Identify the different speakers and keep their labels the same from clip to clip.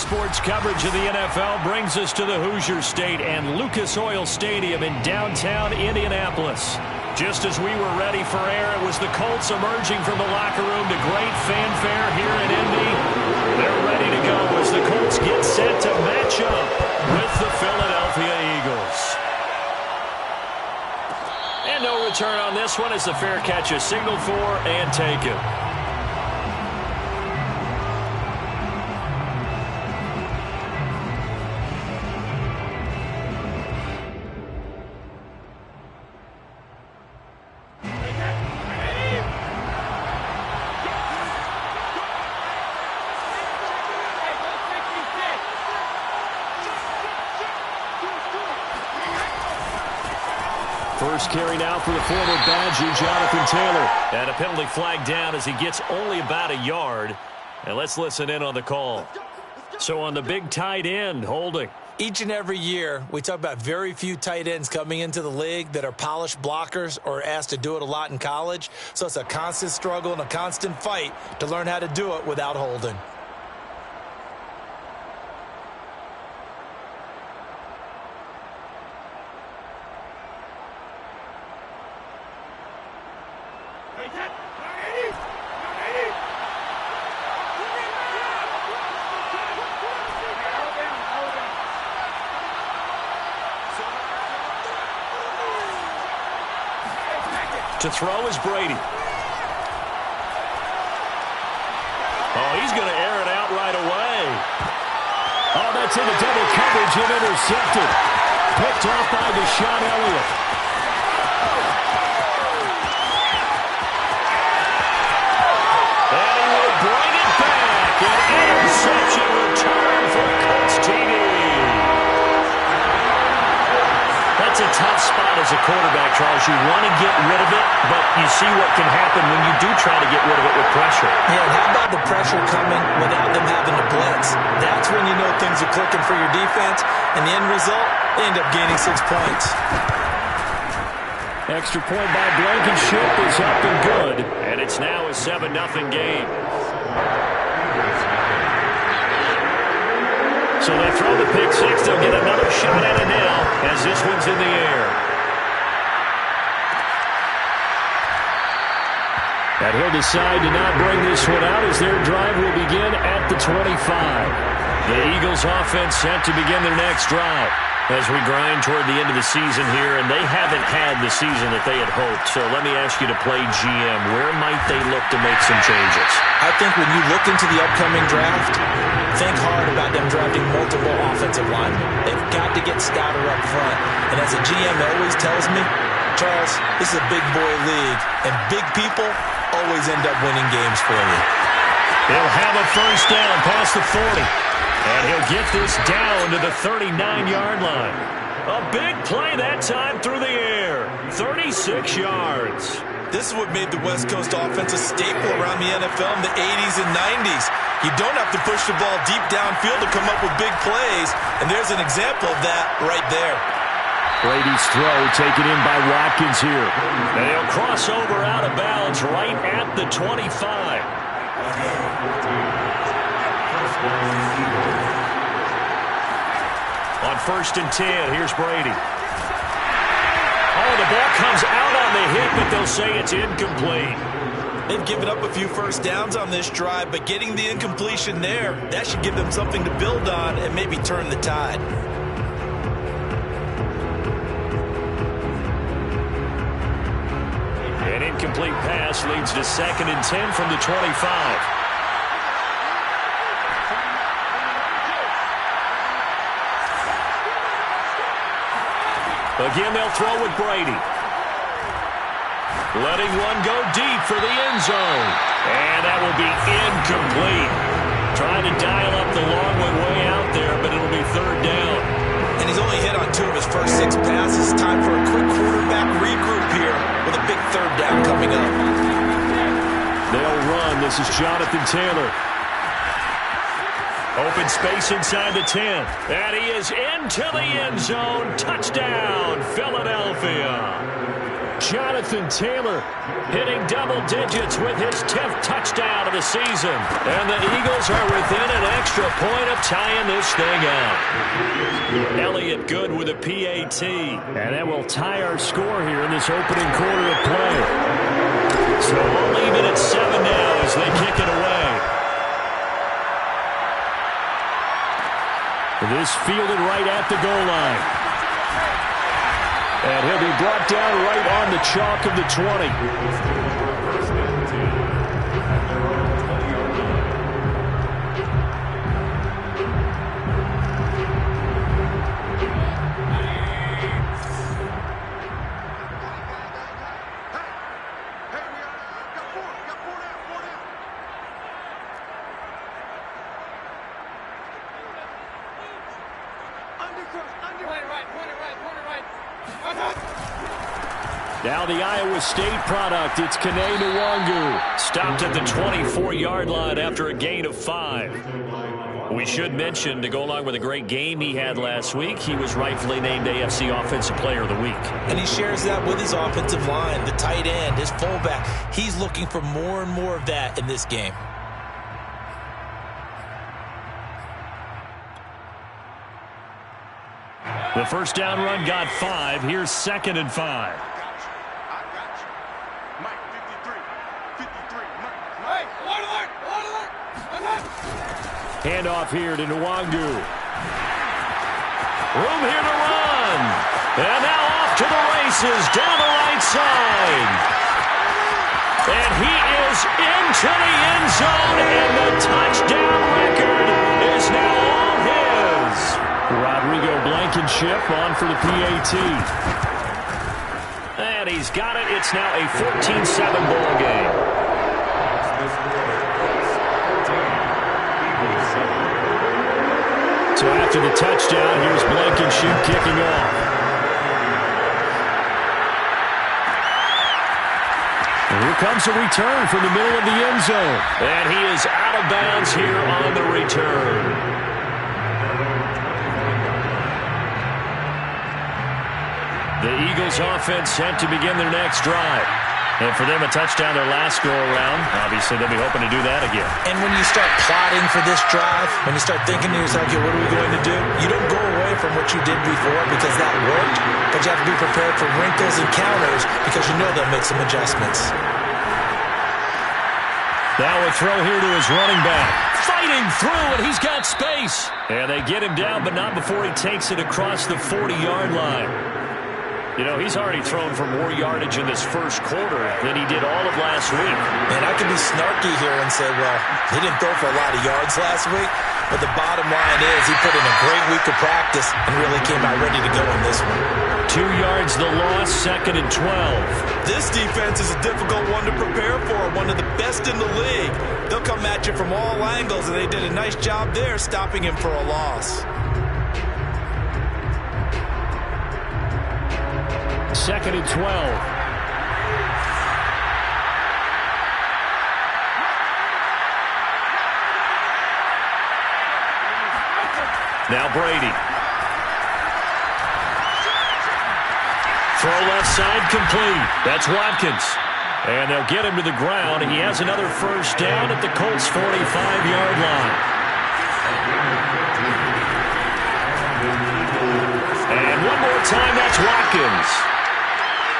Speaker 1: sports coverage of the NFL brings us to the Hoosier State and Lucas Oil Stadium in downtown Indianapolis. Just as we were ready for air, it was the Colts emerging from the locker room to great fanfare here in Indy. They're ready to go as the Colts get set to match up with the Philadelphia Eagles. And no return on this one as the fair catch is signaled for and taken. First carry now for the former Badger, Jonathan Taylor. And a penalty flag down as he gets only about a yard. And let's listen in on the call. So on the big tight end, holding.
Speaker 2: Each and every year, we talk about very few tight ends coming into the league that are polished blockers or asked to do it a lot in college. So it's a constant struggle and a constant fight to learn how to do it without holding.
Speaker 1: To throw is Brady. Oh, he's going to air it out right away. Oh, that's into double coverage and intercepted. Picked off by Deshaun Elliott. And he will bring it back. An interception return for Colts TD. That's a tough spot as a quarterback, Charles. You want to get rid of it, but you see what can happen when you do try to get rid of it with pressure.
Speaker 2: Yeah, and how about the pressure coming without them having to blitz? That's when you know things are clicking for your defense, and the end result, they end up gaining 6 points.
Speaker 1: Extra point by Blankenship is up and good, and it's now a 7-0 game. So they throw the pick six. They'll get another shot at it now as this one's in the air. And he'll decide to not bring this one out as their drive will begin at the 25. The Eagles offense set to begin their next drive as we grind toward the end of the season here, and they haven't had the season that they had hoped. So let me ask you to play GM. Where might they look to make some changes?
Speaker 2: I think when you look into the upcoming draft, think hard about them drafting multiple offensive linemen. They've got to get stouter up front. And as a GM always tells me, Charles, this is a big boy league, and big people always end up winning games for you.
Speaker 1: He'll have a first down past the 40. And he'll get this down to the 39-yard line. A big play that time through the air. 36 yards.
Speaker 2: This is what made the West Coast offense a staple around the NFL in the 80s and 90s. You don't have to push the ball deep downfield to come up with big plays, and there's an example of that right there.
Speaker 1: Brady's throw taken in by Watkins here. And he'll cross over out of bounds right at the 25. On 1st and 10, here's Brady. Oh, the ball comes out on the hit, but they'll say it's incomplete.
Speaker 2: They've given up a few first downs on this drive, but getting the incompletion there, that should give them something to build on and maybe turn the tide.
Speaker 1: An incomplete pass leads to 2nd and 10 from the 25. Again, they'll throw with Brady. Letting one go deep for the end zone. And that will be incomplete. Trying to dial up the long one way out there, but it'll be 3rd down.
Speaker 2: And he's only hit on 2 of his first 6 passes. Time for a quick quarterback regroup here with a big 3rd down coming up.
Speaker 1: They'll run. This is Jonathan Taylor. Open space inside the 10. And he is into the end zone. Touchdown, Philadelphia. Jonathan Taylor hitting double digits with his 10th touchdown of the season. And the Eagles are within an extra point of tying this thing out. Elliott good with a PAT. And that will tie our score here in this opening quarter of play. So we'll leave it at 7 now as they kick it away. This fielded right at the goal line. And he'll be brought down right on the chalk of the 20. Now the Iowa State product, it's Kene Nwangu. Stopped at the 24-yard line after a gain of 5. We should mention, to go along with a great game he had last week, he was rightfully named AFC Offensive Player of the Week.
Speaker 2: And he shares that with his offensive line, the tight end, his fullback. He's looking for more and more of that in this game.
Speaker 1: The first down run got 5. Here's 2nd and 5. Handoff here to Nwangu. Room here to run. And now off to the races down the right side. And he is into the end zone, and the touchdown record is now all his. Rodrigo Blankenship on for the PAT. And he's got it. It's now a 14-7 ball game. So after the touchdown, here's Blankenship kicking off. And here comes a return from the middle of the end zone. And he is out of bounds here on the return. The Eagles offense set to begin their next drive. And for them, a touchdown their last go-around. Obviously, they'll be hoping to do that again.
Speaker 2: And when you start plotting for this drive, when you start thinking to yourself, okay, what are we going to do? You don't go away from what you did before because that worked, but you have to be prepared for wrinkles and counters because you know they'll make some adjustments.
Speaker 1: Now a throw here to his running back. Fighting through, and he's got space. And they get him down, but not before he takes it across the 40-yard line. You know, he's already thrown for more yardage in this first quarter than he did all of last week.
Speaker 2: And I could be snarky here and say, well, he didn't throw for a lot of yards last week, but the bottom line is he put in a great week of practice and really came out ready to go in this one.
Speaker 1: 2 yards the loss, 2nd and 12.
Speaker 2: This defense is a difficult one to prepare for, one of the best in the league. They'll come at you from all angles, and they did a nice job there stopping him for a loss.
Speaker 1: 2nd and 12. Now Brady. Throw left side complete. That's Watkins. And they'll get him to the ground. He has another first down at the Colts' 45-yard line. And one more time, that's Watkins.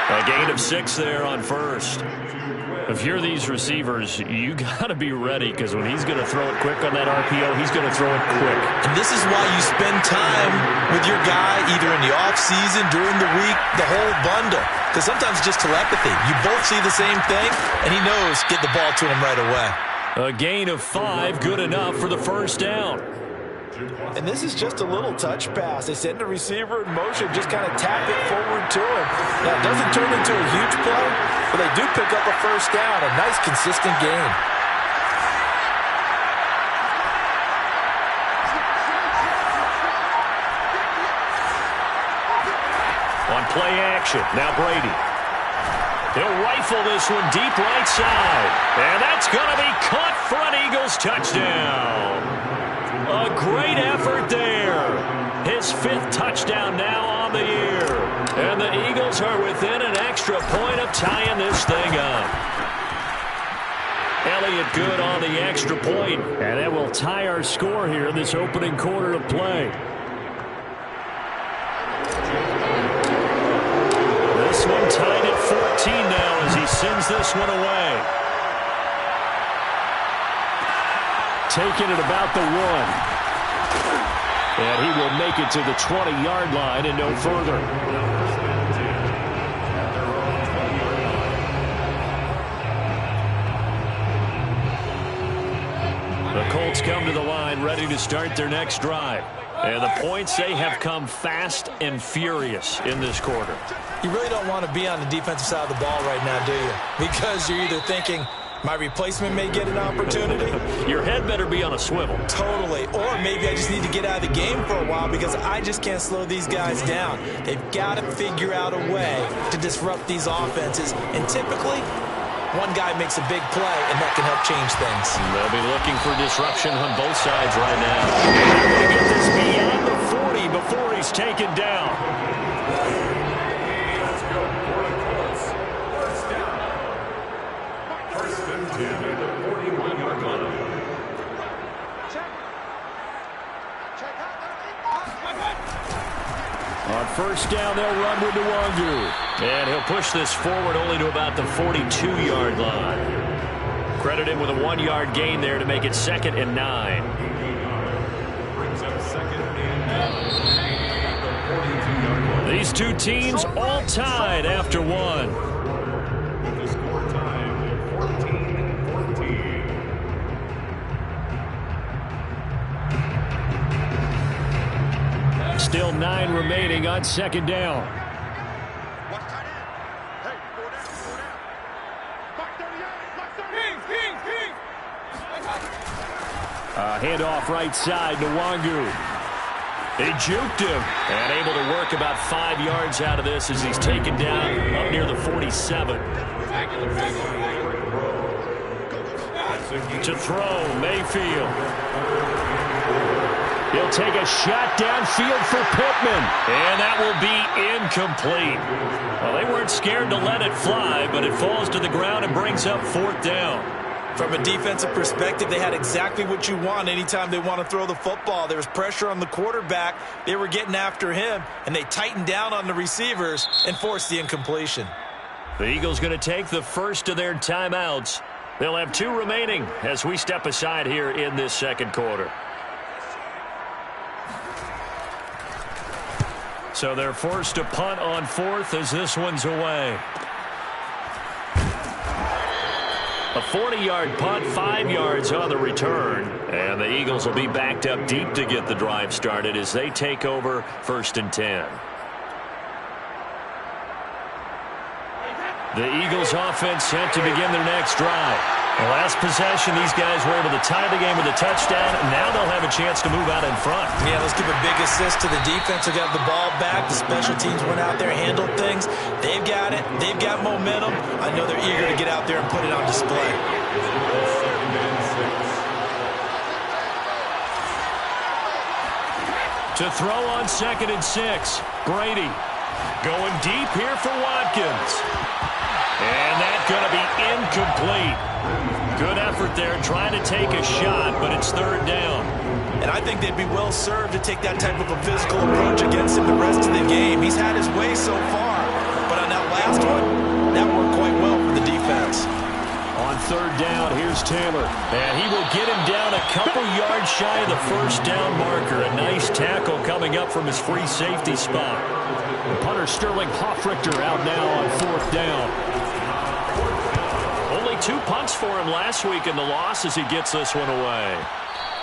Speaker 1: A gain of 6 there on first. If you're these receivers, you got to be ready because when he's going to throw it quick on that RPO, he's going to throw it quick.
Speaker 2: And this is why you spend time with your guy either in the offseason, during the week, the whole bundle. Because sometimes it's just telepathy. You both see the same thing, and he knows get the ball to him right away.
Speaker 1: A gain of 5, good enough for the first down.
Speaker 2: And this is just a little touch pass. They send the receiver in motion, just kind of tap it forward to him. Now, it doesn't turn into a huge play, but they do pick up a first down. A nice, consistent gain.
Speaker 1: On play action, now Brady. He'll rifle this one deep right side. And that's going to be caught for an Eagles touchdown. A great effort there. His 5th touchdown now on the year. And the Eagles are within an extra extra point of tying this thing up. Elliott good on the extra point, and that will tie our score here in this opening quarter of play. This one tied at 14 now as he sends this one away. Taking it about the 1. And he will make it to the 20-yard line and no further. The Colts come to the line ready to start their next drive. And the points, they have come fast and furious in this quarter.
Speaker 2: You really don't want to be on the defensive side of the ball right now, do you? Because you're either thinking, my replacement may get an opportunity.
Speaker 1: Your head better be on a swivel.
Speaker 2: Totally. Or maybe I just need to get out of the game for a while because I just can't slow these guys down. They've got to figure out a way to disrupt these offenses. And typically, one guy makes a big play, and that can help change things.
Speaker 1: They'll be looking for disruption on both sides right now. They're going to get this beyond the 40 before he's taken down. On first down, they'll run with Nwangu. And he'll push this forward only to about the 42-yard line. Credited with a 1-yard gain there to make it 2nd and 9. These two teams all tied after one. Still 9 remaining on 2nd down. Handoff right side to Nwangu. He juked him and able to work about 5 yards out of this as he's taken down up near the 47. To throw, Mayfield. He'll take a shot downfield for Pittman. And that will be incomplete. Well, they weren't scared to let it fly, but it falls to the ground and brings up 4th down.
Speaker 2: From a defensive perspective, they had exactly what you want anytime they want to throw the football. There was pressure on the quarterback. They were getting after him, and they tightened down on the receivers and forced the incompletion.
Speaker 1: The Eagles going to take the first of their timeouts. They'll have 2 remaining as we step aside here in this 2nd quarter. So they're forced to punt on 4th as this one's away. A 40-yard punt, 5 yards on the return. And the Eagles will be backed up deep to get the drive started as they take over 1st and 10. The Eagles offense set to begin their next drive. The last possession, these guys were able to tie the game with a touchdown. Now they'll have a chance to move out in front.
Speaker 2: Yeah, let's give a big assist to the defense. They got the ball back. The special teams went out there, handled things. They've got it. They've got momentum. I know they're eager to get out there and put it on display.
Speaker 1: To throw on 2nd and 6. Brady going deep here for Watkins. And that's going to be incomplete. Good effort there trying to take a shot, but it's 3rd down.
Speaker 2: And I think they'd be well served to take that type of a physical approach against him the rest of the game. He's had his way so far, but on that last one, that worked quite well for the defense.
Speaker 1: On 3rd down, here's Taylor. And he will get him down a couple yards shy of the 1st down marker. A nice tackle coming up from his free safety spot. The punter Sterling Hoffrichter out now on 4th down. Only 2 punts for him last week in the loss as he gets this one away.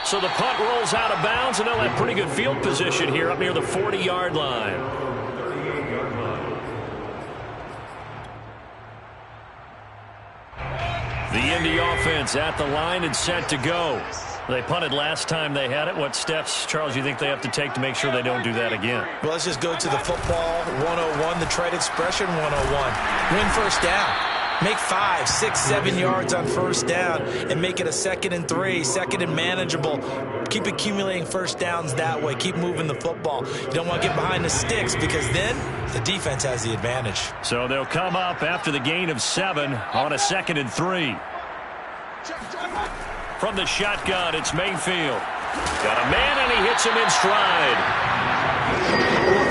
Speaker 1: So the punt rolls out of bounds, and they'll have pretty good field position here up near the 40-yard line. The Indy offense at the line and set to go. They punted last time they had it. What steps, Charles, you think they have to take to make sure they don't do that again?
Speaker 2: Well, let's just go to the football 101, the trade expression 101. Win 1st down. Make 5, 6, 7 yards on first down and make it a 2nd and 3, 2nd and manageable. Keep accumulating first downs that way. Keep moving the football. You don't want to get behind the sticks because then the defense has the advantage.
Speaker 1: So they'll come up after the gain of 7 on a 2nd and 3. From the shotgun, it's Mayfield. Got a man, and he hits him in stride.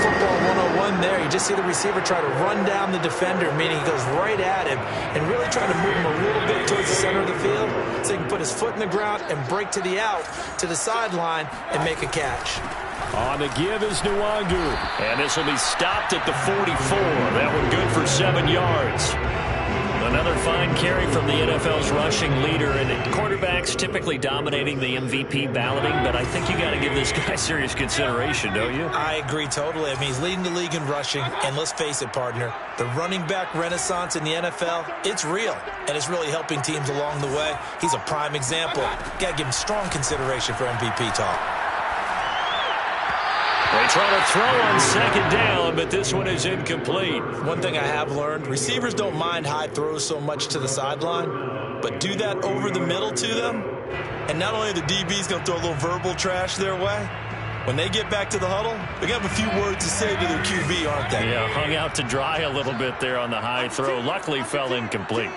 Speaker 2: Football 101 there. You just see the receiver try to run down the defender, meaning he goes right at him and really trying to move him a little bit towards the center of the field so he can put his foot in the ground and break to the out, to the sideline, and make a catch.
Speaker 1: On the give is Nwangu, and this will be stopped at the 44. That one good for 7 yards. Another fine carry from the NFL's rushing leader, and quarterbacks typically dominating the MVP balloting, but I think you got to give this guy serious consideration, don't you?
Speaker 2: I agree totally. I mean, he's leading the league in rushing, and let's face it, partner, the running back renaissance in the NFL, it's real, and it's really helping teams along the way. He's a prime example. Got to give him strong consideration for MVP talk.
Speaker 1: They try to throw on 2nd down, but this one is incomplete.
Speaker 2: One thing I have learned, receivers don't mind high throws so much to the sideline, but do that over the middle to them, and not only are the DBs going to throw a little verbal trash their way, when they get back to the huddle, they're going to have a few words to say to their QB, aren't they?
Speaker 1: Yeah, hung out to dry a little bit there on the high throw. Luckily fell incomplete.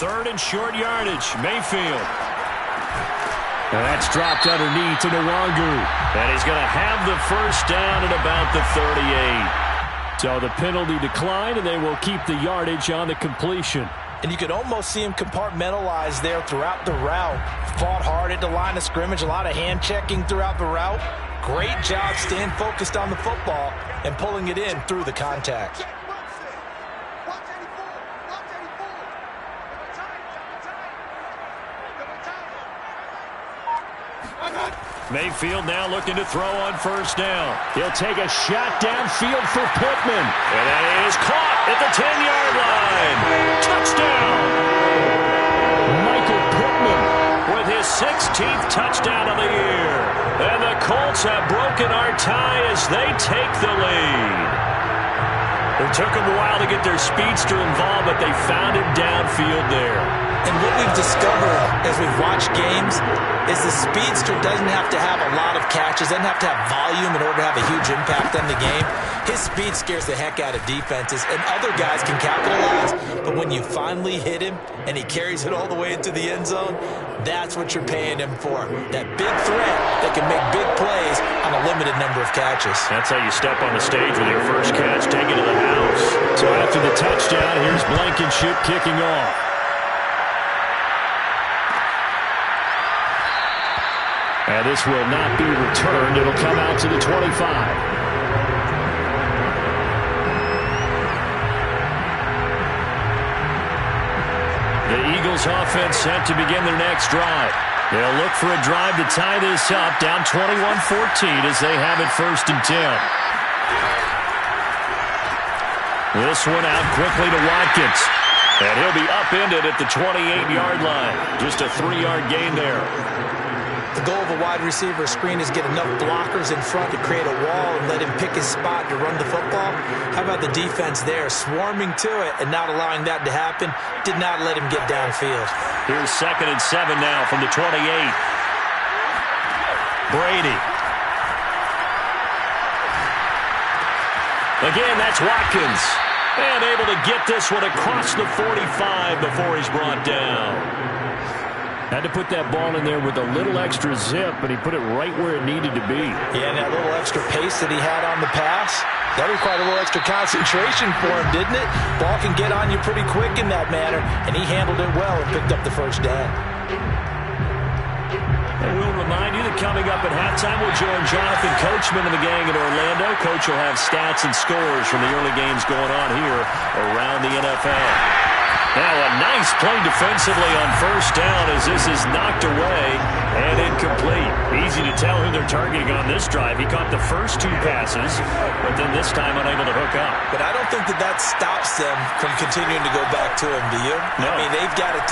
Speaker 1: Third and short yardage, Mayfield. And that's dropped underneath to Nwangu. And he's going to have the first down at about the 38. So the penalty declined, and they will keep the yardage on the completion.
Speaker 2: And you could almost see him compartmentalize there throughout the route. Fought hard at the line of scrimmage, a lot of hand checking throughout the route. Great job staying focused on the football and pulling it in through the contact.
Speaker 1: Mayfield now looking to throw on first down. He'll take a shot downfield for Pittman. And that is caught at the 10-yard line. Touchdown! Michael Pittman with his 16th touchdown of the year. And the Colts have broken our tie as they take the lead. It took them a while to get their speedster involved, but they found him downfield there.
Speaker 2: And what we've discovered as we've watched games is the speedster doesn't have to have a lot of catches, doesn't have to have volume in order to have a huge impact on the game. His speed scares the heck out of defenses, and other guys can capitalize. But when you finally hit him and he carries it all the way into the end zone, that's what you're paying him for. That big threat that can make big plays on a limited number of catches.
Speaker 1: That's how you step on the stage with your first catch, take it to the house. So after the touchdown, here's Blankenship kicking off. And this will not be returned. It'll come out to the 25. The Eagles offense set to begin their next drive. They'll look for a drive to tie this up, down 21-14 as they have it 1st and 10. This one out quickly to Watkins. And he'll be upended at the 28-yard line. Just a 3-yard gain there.
Speaker 2: The goal of a wide receiver screen is get enough blockers in front to create a wall and let him pick his spot to run the football. How about the defense there, swarming to it and not allowing that to happen? Did not let him get downfield.
Speaker 1: Here's 2nd and 7 now from the 28. Brady. Again, that's Watkins. And able to get this one across the 45 before he's brought down. Had to put that ball in there with a little extra zip, but he put it right where it needed to be.
Speaker 2: Yeah, and that little extra pace that he had on the pass, that required a little extra concentration for him, didn't it? Ball can get on you pretty quick in that manner, and he handled it well and picked up the first down.
Speaker 1: And we'll remind you that coming up at halftime, we'll join Jonathan Coachman and the gang in Orlando. Coach will have stats and scores from the early games going on here around the NFL. Now a nice play defensively on first down as this is knocked away and incomplete. Easy to tell who they're targeting on this drive. He caught the first 2 passes, but then this time unable to hook up.
Speaker 2: But I don't think that stops them from continuing to go back to him, do you?
Speaker 1: No.
Speaker 2: I mean, they've got a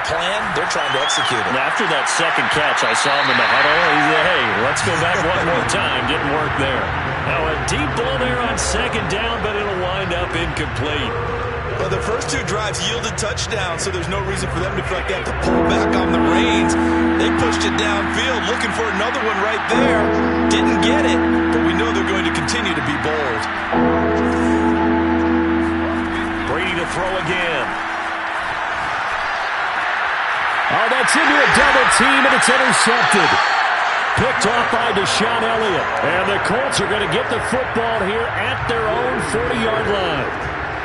Speaker 2: plan. They're trying to execute it.
Speaker 1: And after that second catch, I saw him in the huddle. He said, hey, let's go back one more time. Didn't work there. Now a deep ball there on second down, but it'll wind up incomplete.
Speaker 2: Well, the first 2 drives yielded touchdowns, so there's no reason for them to feel like they have to pull back on the reins. They pushed it downfield, looking for another one right there. Didn't get it, but we know they're going to continue to be bold.
Speaker 1: Brady to throw again.
Speaker 3: Oh, that's into a double team, and it's intercepted. Picked off by Deshaun Elliott. And the Colts are going to get the football here at their own 40-yard line.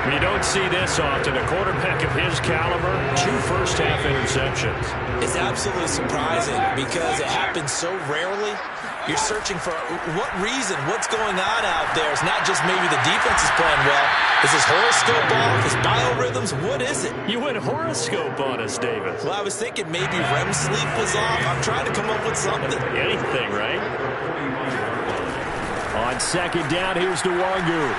Speaker 1: You don't see this often. A quarterback of his caliber, 2 first-half interceptions.
Speaker 2: It's absolutely surprising because it happens so rarely. You're searching for what reason, what's going on out there. It's not just maybe the defense is playing well. Is his horoscope off? His biorhythms? What is it?
Speaker 1: You went horoscope on us, David.
Speaker 2: Well, I was thinking maybe REM sleep was off. I'm trying to come up with something.
Speaker 1: Anything, right?
Speaker 3: On second down, here's Nwangu.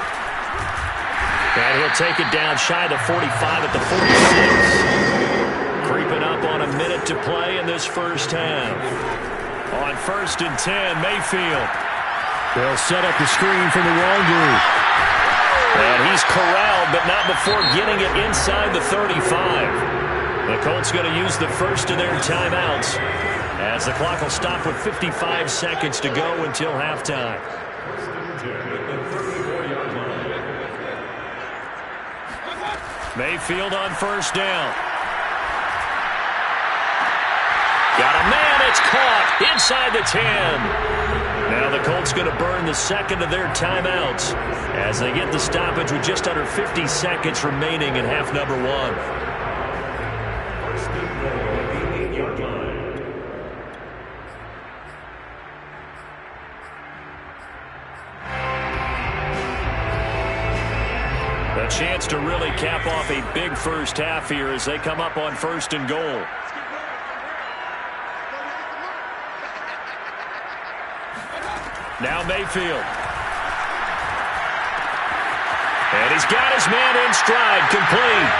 Speaker 1: And he'll take it down shy of the 45 at the 46. Creeping up on a minute to play in this first half. On 1st and 10, Mayfield.
Speaker 3: They'll set up the screen for Nwangu.
Speaker 1: And he's corralled, but not before getting it inside the 35. The Colts going to use the first of their timeouts as the clock will stop with 55 seconds to go until halftime. Mayfield on first down. Got a man, it's caught inside the 10. Now the Colts going to burn the second of their timeouts as they get the stoppage with just under 50 seconds remaining in half number 1. A chance to really cap off a big first half here as they come up on 1st and goal. Now Mayfield. And he's got his man in stride, complete.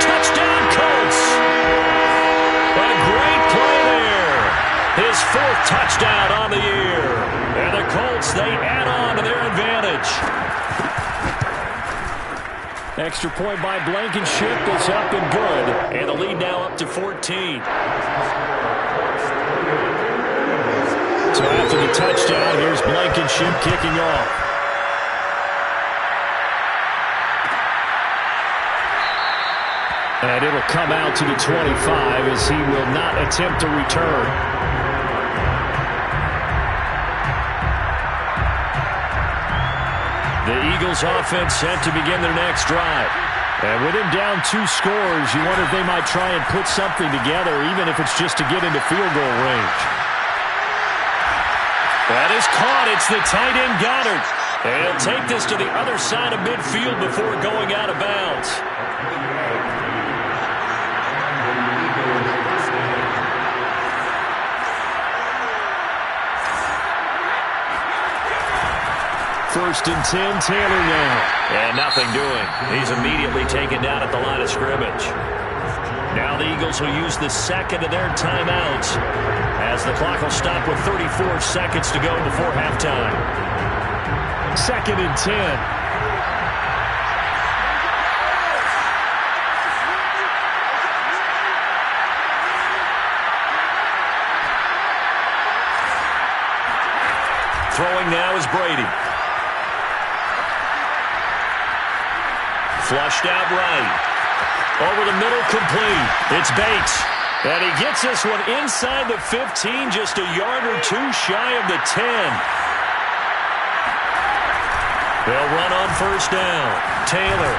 Speaker 1: Touchdown, Colts. A great play there. His 4th touchdown on the year. And the Colts, they add on to their advantage.
Speaker 3: Extra point by Blankenship is up and good.
Speaker 1: And the lead now up to 14.
Speaker 3: So after the touchdown, here's Blankenship kicking off. And it'll come out to the 25 as he will not attempt to return. The Eagles offense set to begin their next drive. And with him down 2 scores, you wonder if they might try and put something together, even if it's just to get into field goal range.
Speaker 1: That is caught. It's the tight end Goddard. And he'll take this to the other side of midfield before going out of bounds.
Speaker 3: First and 10, Taylor now.
Speaker 1: And nothing doing. He's immediately taken down at the line of scrimmage. Now the Eagles will use the second of their timeouts as the clock will stop with 34 seconds to go before halftime.
Speaker 3: 2nd and 10.
Speaker 1: Throwing now is Brady. Flushed out right. Over the middle, complete. It's Bates. And he gets this one inside the 15, just a yard or 2 shy of the 10. They'll run on first down. Taylor.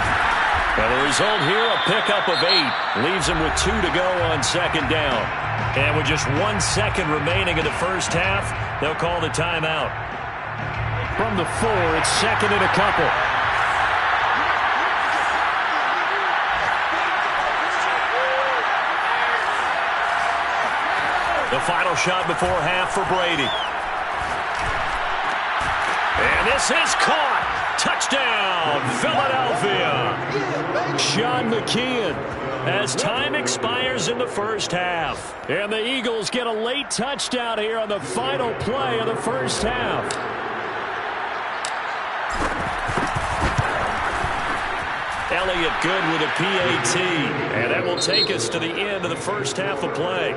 Speaker 1: And the result here, a pickup of 8. Leaves him with 2 to go on second down. And with just 1 second remaining in the first half, they'll call the timeout.
Speaker 3: From the 4, it's 2nd and a couple.
Speaker 1: The final shot before half for Brady. And this is caught. Touchdown, Philadelphia. Sean McKeon as time expires in the first half. And the Eagles get a late touchdown here on the final play of the first half. Elliott good with a PAT. And that will take us to the end of the first half of play.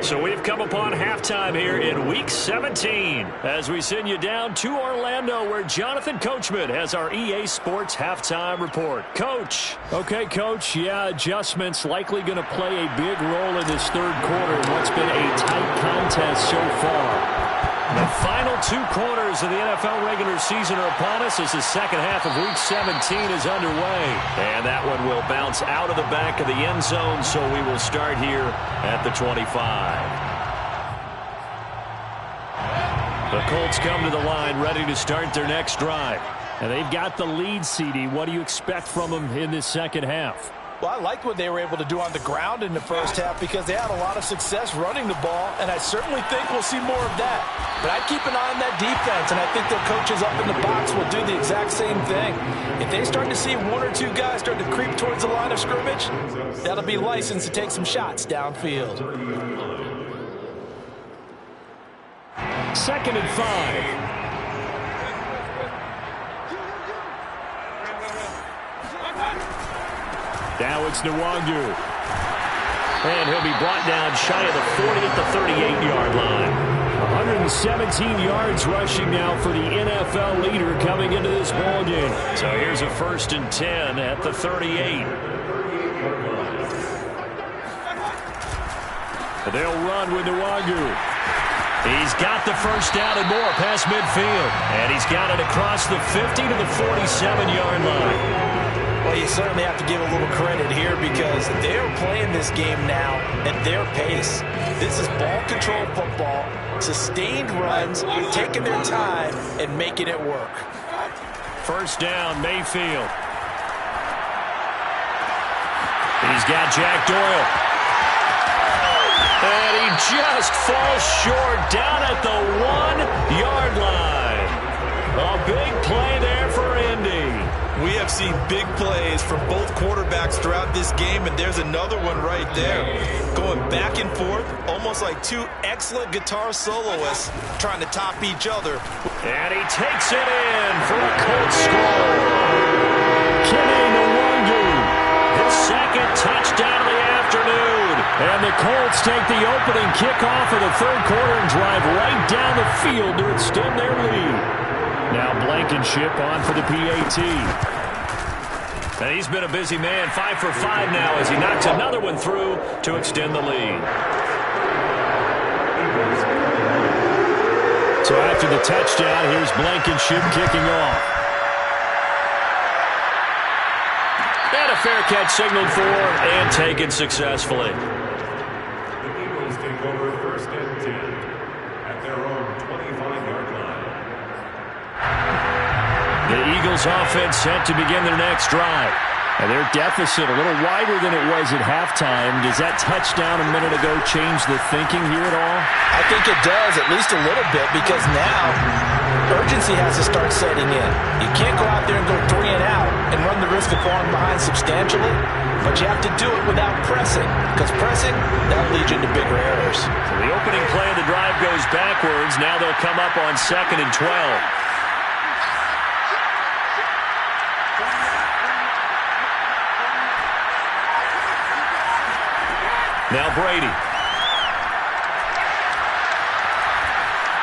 Speaker 1: So we've come upon halftime here in Week 17 as we send you down to Orlando where Jonathan Coachman has our EA Sports halftime report. Coach. Okay, Coach. Yeah, adjustments likely going to play a big role in this third quarter in what's been a tight contest so far. The final 2 quarters of the NFL regular season are upon us as the second half of Week 17 is underway. And that one will bounce out of the back of the end zone, so we will start here at the 25. The Colts come to the line ready to start their next drive. And they've got the lead, CD. What do you expect from them in this second half?
Speaker 2: Well, I liked what they were able to do on the ground in the first half because they had a lot of success running the ball, and I certainly think we'll see more of that. But I'd keep an eye on that defense, and I think their coaches up in the box will do the exact same thing. If they start to see 1 or 2 guys start to creep towards the line of scrimmage, that'll be licensed to take some shots downfield.
Speaker 1: 2nd and 5. Now it's Nwangu. And he'll be brought down shy of the 40 at the 38-yard line. 117 yards rushing now for the NFL leader coming into this ballgame. So here's a 1st and 10 at the 38. They'll run with Nwangu. He's got the first down and more past midfield. And he's got it across the 50 to the 47-yard line.
Speaker 2: Well, you certainly have to give a little credit here because they're playing this game now at their pace. This is ball control football, sustained runs, taking their time and making it work.
Speaker 1: First down, Mayfield. He's got Jack Doyle. And he just falls short down at the 1-yard line. A big play there for Indy.
Speaker 4: We have seen big plays from both quarterbacks throughout this game, and there's another one right there. Going back and forth, almost like 2 excellent guitar soloists trying to top each other.
Speaker 1: And he takes it in for a Colts score. Kenny Nwangu, his 2nd touchdown of the afternoon. And the Colts take the opening kickoff of the third quarter and drive right down the field to extend their lead. Now Blankenship on for the PAT. And he's been a busy man, 5 for 5 now as he knocks another one through to extend the lead. So after the touchdown, here's Blankenship kicking off. And a fair catch signaled for and taken successfully.
Speaker 5: The Eagles take over 1st and 10 at their own 25-yard line.
Speaker 1: The Eagles offense set to begin their next drive. And their deficit a little wider than it was at halftime. Does that touchdown a minute ago change the thinking here at all?
Speaker 2: I think it does, at least a little bit, because now urgency has to start setting in. You can't go out there and go 3 and out and run the risk of falling behind substantially, but you have to do it without pressing, because pressing, that'll lead you into bigger errors.
Speaker 1: So the opening play of the drive goes backwards. Now they'll come up on 2nd and 12. Now Brady.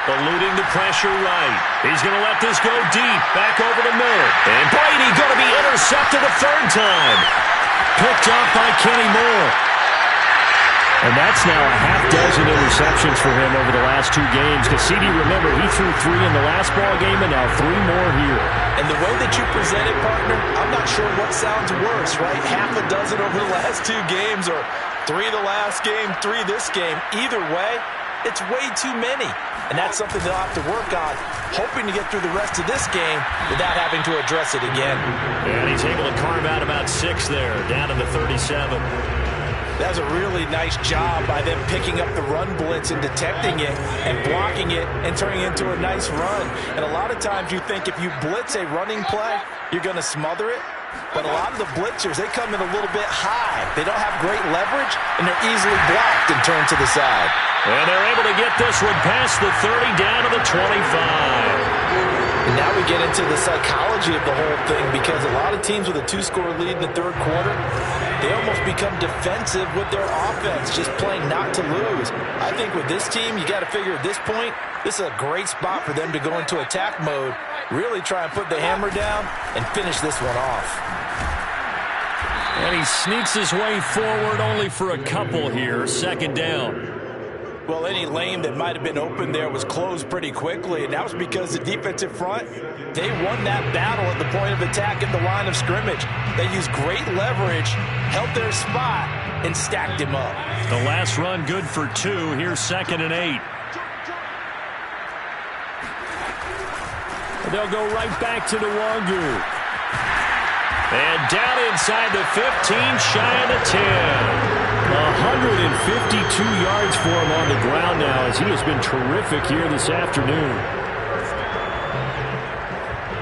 Speaker 1: Eluding the pressure right. He's going to let this go deep. Back over the middle. And Brady going to be intercepted a 3rd time. Picked off by Kenny Moore. And that's now a half dozen interceptions for him over the last 2 games. Because CD, remember, he threw 3 in the last ball game and now 3 more here.
Speaker 2: And the way that you present it, partner, I'm not sure what sounds worse, right? Half a dozen over the last 2 games or 3 the last game, 3 this game. Either way, it's way too many. And that's something they'll have to work on, hoping to get through the rest of this game without having to address it again.
Speaker 1: And he's able to carve out about 6 there, down to the 37.
Speaker 2: That's a really nice job by them picking up the run blitz and detecting it and blocking it and turning it into a nice run. And a lot of times you think if you blitz a running play, you're going to smother it. But a lot of the blitzers, they come in a little bit high. They don't have great leverage, and they're easily blocked and turned to the side.
Speaker 1: And they're able to get this one past the 30 down to the 25.
Speaker 2: And now we get into the psychology of the whole thing, because a lot of teams with a 2-score lead in the third quarter, they almost become defensive with their offense, just playing not to lose. I think with this team, you got to figure at this point, this is a great spot for them to go into attack mode, really try and put the hammer down and finish this one off.
Speaker 1: And he sneaks his way forward only for a couple here, second down.
Speaker 2: Well, any lane that might have been open there was closed pretty quickly, and that was because the defensive front, they won that battle at the point of attack at the line of scrimmage. They used great leverage, held their spot, and stacked him up.
Speaker 1: The last run good for 2. Here's 2nd and 8. They'll go right back to Nwangu. And down inside the 15, shy of the 10. 152 yards for him on the ground now, as he has been terrific here this afternoon.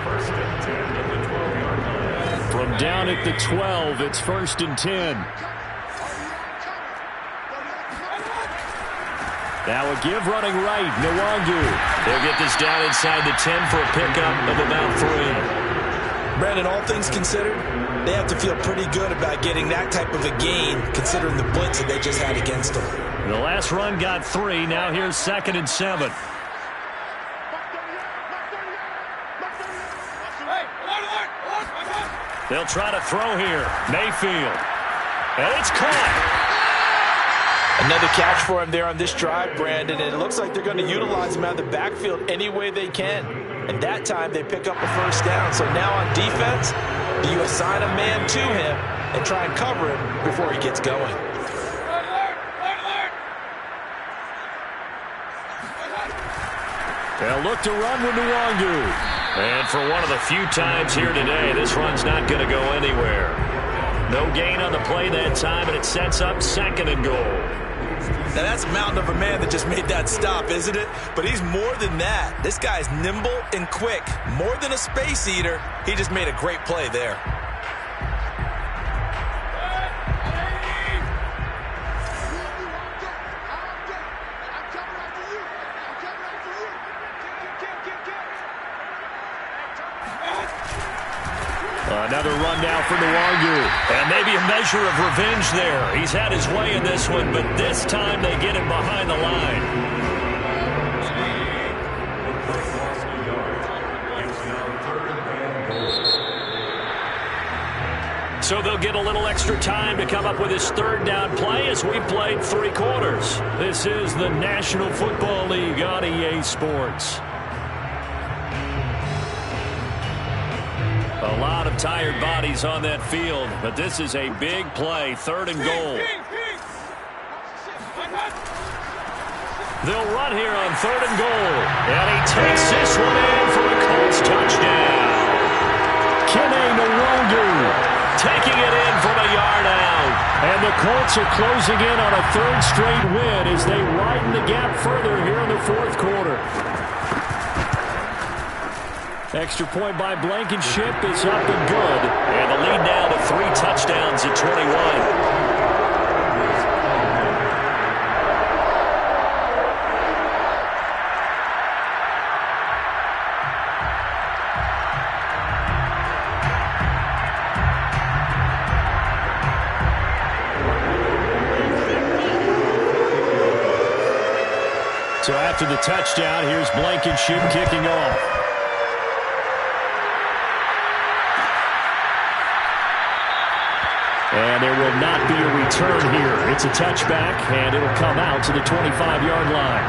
Speaker 5: First and 10 at the 12-yard line.
Speaker 1: From down at the 12, it's 1st and 10. Now a give running right, Nwangu. They'll get this down inside the 10 for a pickup of about 3.
Speaker 2: Brandon, all things considered, they have to feel pretty good about getting that type of a gain, considering the blitz that they just had against them.
Speaker 1: The last run got 3. Now here's 2nd and 7. They'll try to throw here. Mayfield. And it's caught.
Speaker 2: Another catch for him there on this drive, Brandon, and it looks like they're going to utilize him out of the backfield any way they can. And that time they pick up a first down. So now on defense, do you assign a man to him and try and cover him before he gets going?
Speaker 1: They'll look to run with Nwangu. And for one of the few times here today, this run's not going to go anywhere. No gain on the play that time, and it sets up 2nd and goal.
Speaker 2: Now that's a mountain of a man that just made that stop, isn't it? But he's more than that. This guy's nimble and quick. More than a space eater, he just made a great play there.
Speaker 1: Another run now for Nwangu. And maybe a measure of revenge there. He's had his way in this one, but this time they get him behind the line. So they'll get a little extra time to come up with his 3rd down play as we played 3 quarters. This is the National Football League on EA Sports. A lot of tired bodies on that field, but this is a big play, 3rd and goal. They'll run here on 3rd and goal, and he takes this one in for a Colts touchdown. Kene Nwangu taking it in from a yard out, and the Colts are closing in on a 3rd straight win as they widen the gap further here in the 4th quarter. Extra point by Blankenship is up and good. And the lead now to 3 touchdowns at 21. So after the touchdown, here's Blankenship kicking off. And there will not be a return here. It's a touchback, and it'll come out to the 25-yard line.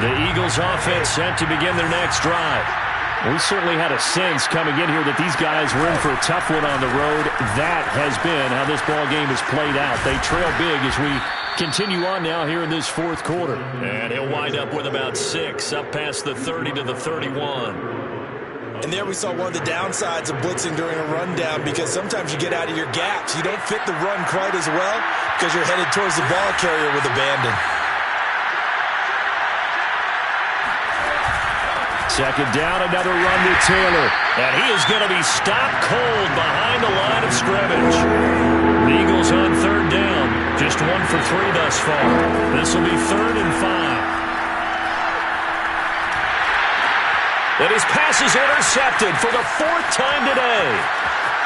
Speaker 1: The Eagles offense set to begin their next drive.
Speaker 3: We certainly had a sense coming in here that these guys were in for a tough one on the road. That has been how this ball game has played out. They trail big as we continue on now here in this fourth quarter.
Speaker 1: And he'll wind up with about 6 up past the 30 to the 31.
Speaker 4: And there we saw one of the downsides of blitzing during a rundown, because sometimes you get out of your gaps. You don't fit the run quite as well because you're headed towards the ball carrier with abandon.
Speaker 3: Second down, another run to Taylor.
Speaker 1: And he is going to be stopped cold behind the line of scrimmage. The Eagles on third down. Just 1 for 3 thus far. This will be 3rd and 5. And his pass is intercepted for the 4th time today.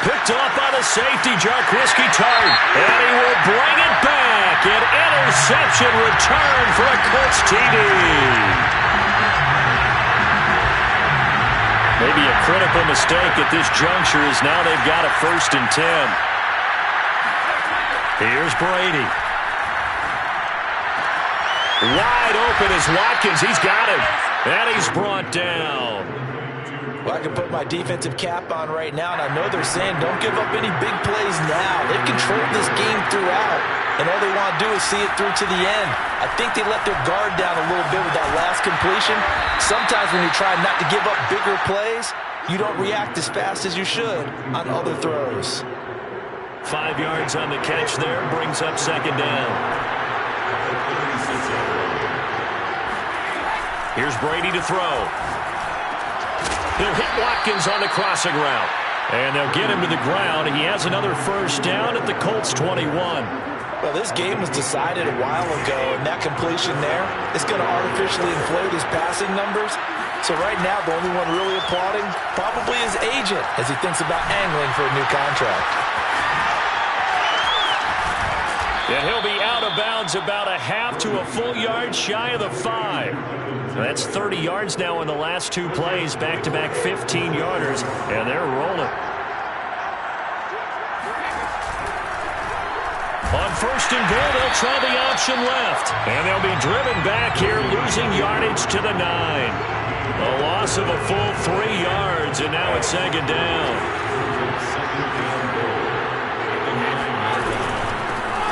Speaker 1: Picked off by the safety, Jarquiski Tart. And he will bring it back. An interception return for a Colts TD. Maybe a critical mistake at this juncture is now they've got a 1st and 10. Here's Brady. Wide open is Watkins. He's got him. And he's brought down.
Speaker 4: Well, I can put my defensive cap on right now, and I know they're saying don't give up any big plays now. They've controlled this game throughout, and all they want to do is see it through to the end. I think they let their guard down a little bit with that last completion. Sometimes when you try not to give up bigger plays, you don't react as fast as you should on other throws.
Speaker 1: 5 yards on the catch there, brings up 2nd down. Here's Brady to throw. He'll hit Watkins on the crossing route. And they'll get him to the ground. He has another 1st down at the Colts 21.
Speaker 4: Well, this game was decided a while ago, and that completion there is going to artificially inflate his passing numbers. So right now, the only one really applauding probably his agent as he thinks about angling for a new contract.
Speaker 1: And he'll be out of bounds about a half to a full yard shy of the 5. That's 30 yards now in the last 2 plays, back-to-back 15-yarders, and they're rolling. On 1st and goal, they'll try the option left. And they'll be driven back here, losing yardage to the 9. A loss of a full 3 yards, and now it's 2nd down.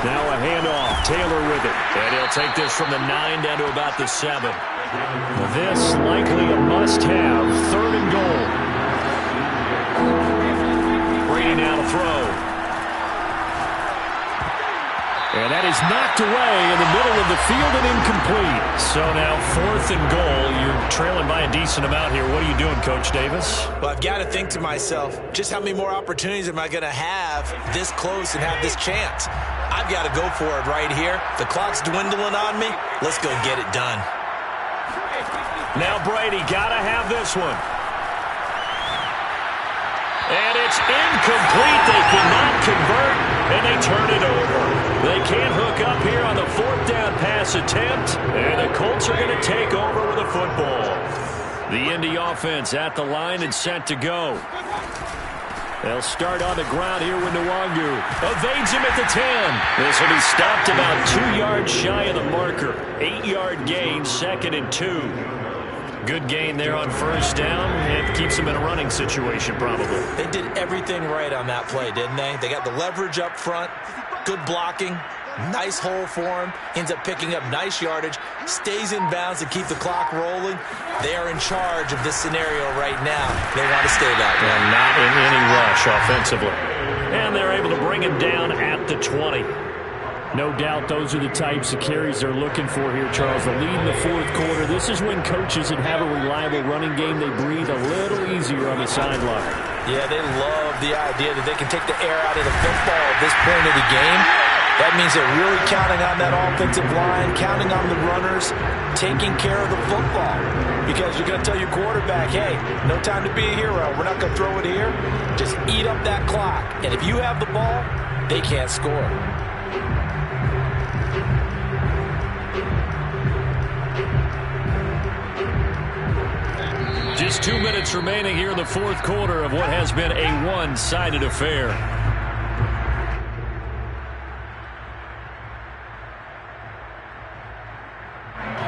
Speaker 3: Now a handoff. Taylor with it.
Speaker 1: And he'll take this from the 9 down to about the 7.
Speaker 3: This likely a must-have. 3rd and goal.
Speaker 1: Brady now to throw.
Speaker 3: And that is knocked away in the middle of the field and incomplete.
Speaker 1: So now 4th and goal. You're trailing by a decent amount here. What are you doing, Coach Davis?
Speaker 4: Well, I've got to think to myself, just how many more opportunities am I going to have this close and have this chance? I've got to go for it right here. The clock's dwindling on me. Let's go get it done.
Speaker 1: Now Brady got to have this one. And it's incomplete. They cannot convert, and they turn it over. They can't hook up here on the 4th down pass attempt, and the Colts are going to take over with a football. The Indy offense at the line and set to go. They'll start on the ground here with Nwangu. Evades him at the 10. This will be stopped about 2 yards shy of the marker. 8-yard gain, 2nd and 2. Good gain there on 1st down. It keeps them in a running situation, probably.
Speaker 4: They did everything right on that play, didn't they? They got the leverage up front, good blocking, nice hole for him, ends up picking up nice yardage, stays in bounds to keep the clock rolling. They are in charge of this scenario right now. They want to stay that way.
Speaker 1: And not in any rush offensively. And they're able to bring him down at the 20.
Speaker 3: No doubt those are the types of carries they're looking for here, Charles. The lead in the 4th quarter. This is when coaches that have a reliable running game, they breathe a little easier on the sideline.
Speaker 4: Yeah, they love the idea that they can take the air out of the football at this point of the game. That means they're really counting on that offensive line, counting on the runners, taking care of the football. Because you're going to tell your quarterback, hey, no time to be a hero. We're not going to throw it here. Just eat up that clock. And if you have the ball, they can't score.
Speaker 1: Just 2 minutes remaining here in the 4th quarter of what has been a one-sided affair.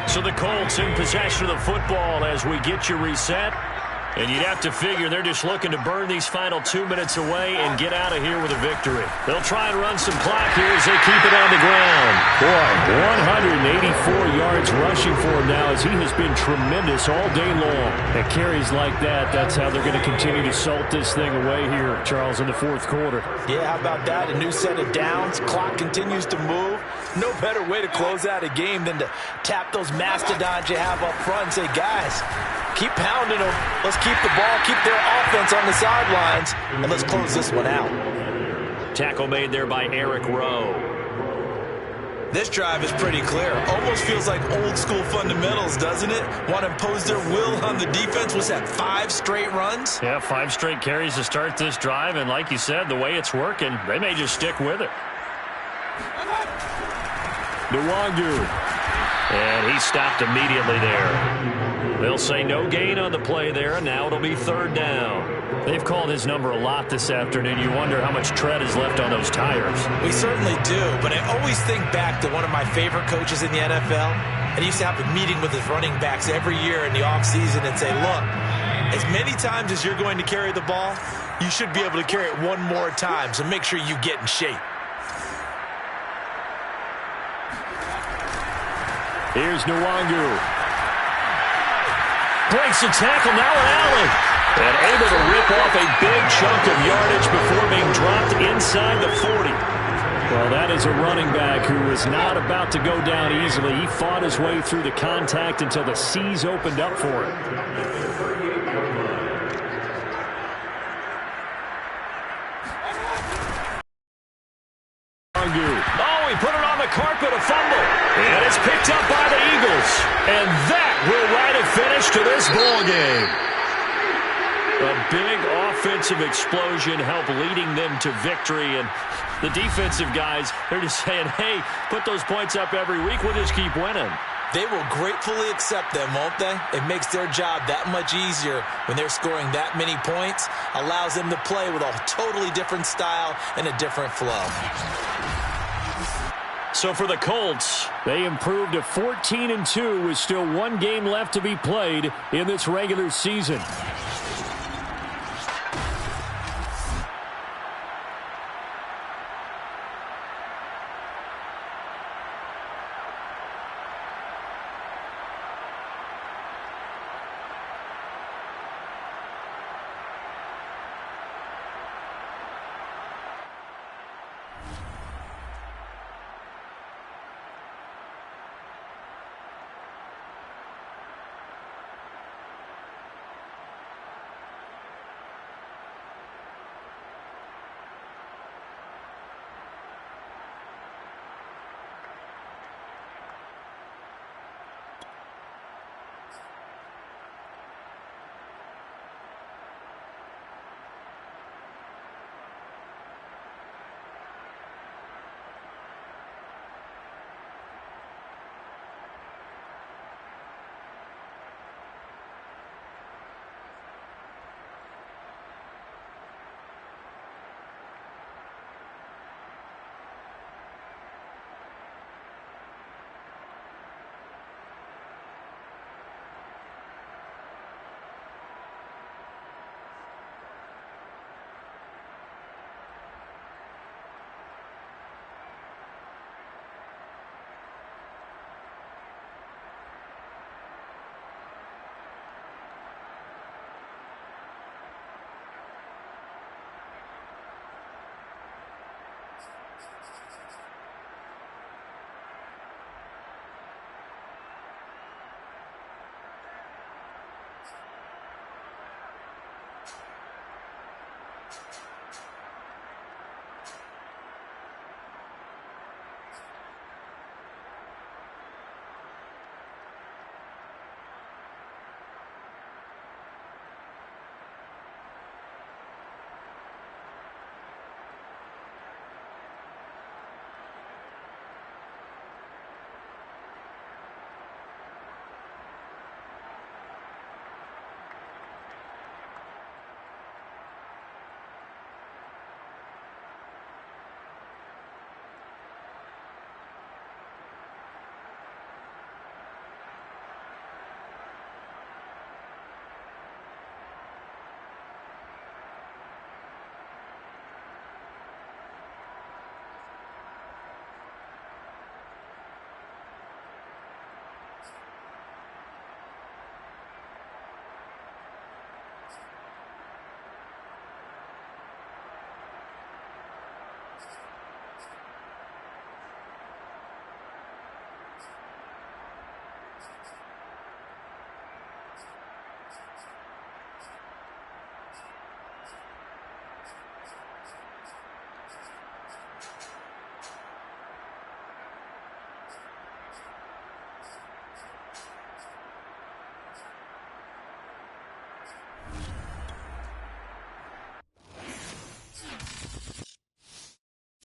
Speaker 1: So the Colts in possession of the football as we get you reset. And you'd have to figure they're just looking to burn these final 2 minutes away and get out of here with a victory. They'll try and run some clock here as they keep it on the ground.
Speaker 3: Boy, 184 yards rushing for him now as he has been tremendous all day long. At carries like that, that's how they're going to continue to salt this thing away here, Charles, in the fourth quarter.
Speaker 2: Yeah, how about that? A new set of downs. Clock continues to move. No better way to close out a game than to tap those mastodons you have up front and say, guys, keep pounding them. Let's keep the ball, keep their offense on the sidelines, and let's close this one out.
Speaker 1: Tackle made there by Eric Rowe.
Speaker 4: This drive is pretty clear. Almost feels like old school fundamentals, doesn't it? Want to impose their will on the defense. Was that 5 straight runs?
Speaker 1: Yeah, 5 straight carries to start this drive, and like you said, the way it's working, they may just stick with it.
Speaker 3: Nwangu.
Speaker 1: And he stopped immediately there. They'll say no gain on the play there, and now it'll be third down.
Speaker 3: They've called his number a lot this afternoon. You wonder how much tread is left on those tires.
Speaker 4: We certainly do, but I always think back to one of my favorite coaches in the NFL. And he used to have a meeting with his running backs every year in the offseason and say, look, as many times as you're going to carry the ball, you should be able to carry it one more time, so make sure you get in shape.
Speaker 3: Here's Nwangu.
Speaker 1: Breaks the tackle, now an Allen. And able to rip off a big chunk of yardage before being dropped inside the 40.
Speaker 3: Well, that is a running back who is not about to go down easily. He fought his way through the contact until the seas opened up for him.
Speaker 1: Oh, he put it on the carpet, a fumble. And it's picked up by the Eagles. And that will write a finish to this ball game. A big offensive explosion helped leading them to victory. And the defensive guys, they're just saying, hey, put those points up every week. We'll just keep winning.
Speaker 4: They will gratefully accept them, won't they? It makes their job that much easier when they're scoring that many points. Allows them to play with a totally different style and a different flow.
Speaker 1: So for the Colts,
Speaker 3: they improved to 14-2 with still one game left to be played in this regular season.